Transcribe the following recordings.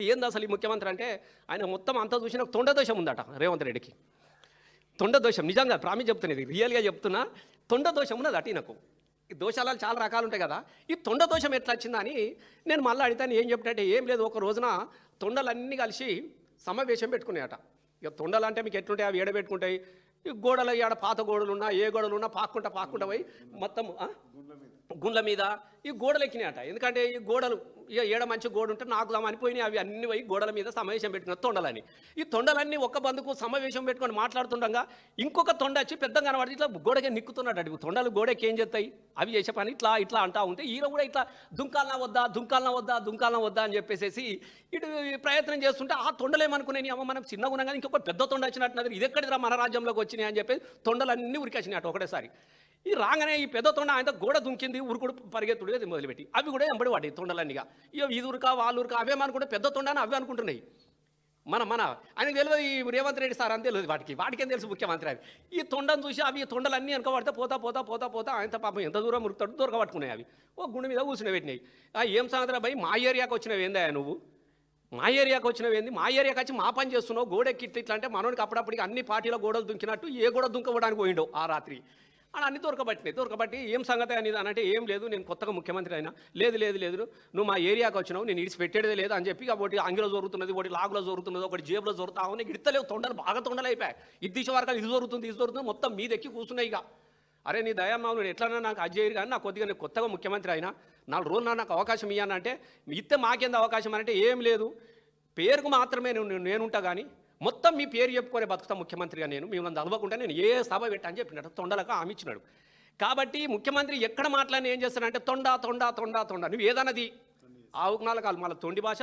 ఏంది అసలు ఈ ముఖ్యమంత్రి అంటే ఆయన మొత్తం అంతా చూసిన తొండదోషం ఉందట రేవంత్ రెడ్డికి. తొండదోషం నిజంగా ప్రామిస్ చెప్తున్నా, ఇది రియల్గా చెప్తున్నా. తొండదోషం ఉన్నది అటు ఈయనకు. ఈ దోషాలు చాలా రకాలు ఉంటాయి కదా. ఈ తొండదోషం ఎట్లా వచ్చిందని నేను మళ్ళీ అడిగితే ఏం చెప్పినట్టే, ఏం లేదు, ఒక రోజున తొండలన్నీ కలిసి సమావేశం పెట్టుకున్నాయట. ఇక తొండలు అంటే మీకు ఎట్లుంటాయి, అవి ఏడబెట్టుకుంటాయి. ఈ గోడలు ఆడ పాత గోడలు ఉన్నా ఏ గోడలు ఉన్నా పాక్కుంటా పోయి మొత్తం గుండ్ల మీద ఈ గోడలు ఎక్కినాయట. ఎందుకంటే ఈ గోడలు ఇక ఏడ మంచి గోడ ఉంటే నాకుదామని పోయినాయి. అవి అన్ని పోయి గోడల మీద సమావేశం పెట్టుకున్న తొండలని. ఈ తొండలన్నీ ఒక్క బందుకు సమావేశం పెట్టుకొని మాట్లాడుతుండగా ఇంకొక తొండ వచ్చి పెద్దగా కనబడి ఇట్లా గోడకి నిక్కుతున్నాడు. అడిగి తొండలు గోడకి ఏం చేస్తాయి, అవి చేసే పని ఇట్లా ఇట్లా అంటా ఉంటే ఈయన కూడా ఇట్లా దుంకాలనా వద్దా అని చెప్పేసి ఇటు ప్రయత్నం చేస్తుంటే ఆ తొండలు ఏమనుకున్నాయి, అమ్మ మనం చిన్నగా ఉన్నాం కానీ ఇంకొక పెద్ద తొండ వచ్చినట్టున్నది, ఇది ఎక్కడిరా మన రాజ్యంలోకి వచ్చినాయి అని చెప్పి తొండలన్నీ ఉరికొచ్చినాయట ఒకటేసారి. ఈ రాగానే ఈ పెద్ద తొండ ఆయన గోడ దుంకింది, ఉరుకుడు పరిగెత్తుడు మొదలుపెట్టి అవి కూడా ఎంబడి పడ్డాయి తొండలన్నీగా. ఇక ఇది ఉరకా వాళ్ళు ఉరకా అవేమనుకుంటే పెద్ద తొండ అని అవి అనుకుంటున్నాయి. మన ఆయనకు తెలియదు ఈ రేవంత్ రెడ్డి సార్ అని తెలియదు, వాటికేం తెలుసు ముఖ్యమంత్రి అని. ఈ తొండను చూసి అవి తొండలన్నీ వెనకబడితే పోతా ఆయన పాపం ఎంత దూరం ఉరుకుతాడు దొరకబట్టుకున్నాయి. అవి ఓ గుండె మీద కూర్చుని పెట్టినాయి. ఏం సంగతి భయ్, మా ఏరియాకి వచ్చినవి ఏందా నువ్వు, మా ఏరియాకి వచ్చినవి ఏంది, మా ఏరియాకి వచ్చి మా పని చేస్తున్నావు, గోడెక్కి ఇట్లా అంటే మనోడికి అప్పుడప్పటికి అన్ని పార్టీల గోడలు దుంకినట్టు ఏ గోడ దుంకవడానికి పోయిండో ఆ రాత్రి అని అన్ని దొరకబట్టి ఏం సంగతి అనేది అని అంటే ఏం లేదు, నేను కొత్తగా ముఖ్యమంత్రి అయినా, లేదు నువ్వు మా ఏరియాకి వచ్చినావు, నేను ఇడిచి పెట్టేదే లేదు అని చెప్పి ఒకటి అంగిలో జరుగుతున్నది, ఒకటి లాగులో జరుగుతున్నది, ఒకటి జేబులో జరుగుతావు, నీకు ఇడతలేవు తొండలు బాగా తొండలు అయిపోయాయి. ఇది వరకు ఇది జరుగుతుంది మొత్తం మీదెక్కి కూర్చున్నాయి. ఇక అరే నీ దయామావు నేను ఎట్లన్నా నాకు అజ్జేయరు కానీ నాకు కొద్దిగా నేను కొత్తగా ముఖ్యమంత్రి అయినా 4 రోజులు నాకు అవకాశం ఇవ్వనంటే ఇస్తే మాకేంది అవకాశం అంటే ఏం లేదు, పేరుకు మాత్రమే నేనుంటా కానీ మొత్తం మీ పేరు చెప్పుకొని బతుకుతా ముఖ్యమంత్రిగా, నేను మిమ్మల్ని చదవకుండా నేను ఏ సభ పెట్టా అని చెప్పినట్టు తొండలకు హామీ ఇచ్చినాడు. కాబట్టి ముఖ్యమంత్రి ఎక్కడ మాట్లాడిన ఏం చేస్తానంటే తొండ నువ్వు ఏదన్నది ఆవుకునాలు కాదు, మళ్ళీ తొండి భాష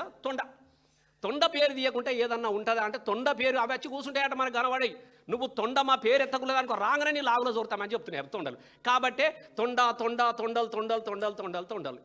తొండ పేరు తీయకుంటే ఏదన్నా ఉంటుందా అంటే తొండ పేరు అవి వచ్చి కూర్చుంటాయట మనకు కనబడి. నువ్వు తొండ మా పేరు ఎత్తకులేదానికి రాగానే నీ లాగులో చూడతామని చెప్తున్నాయి తొండలు. కాబట్టే తొండలు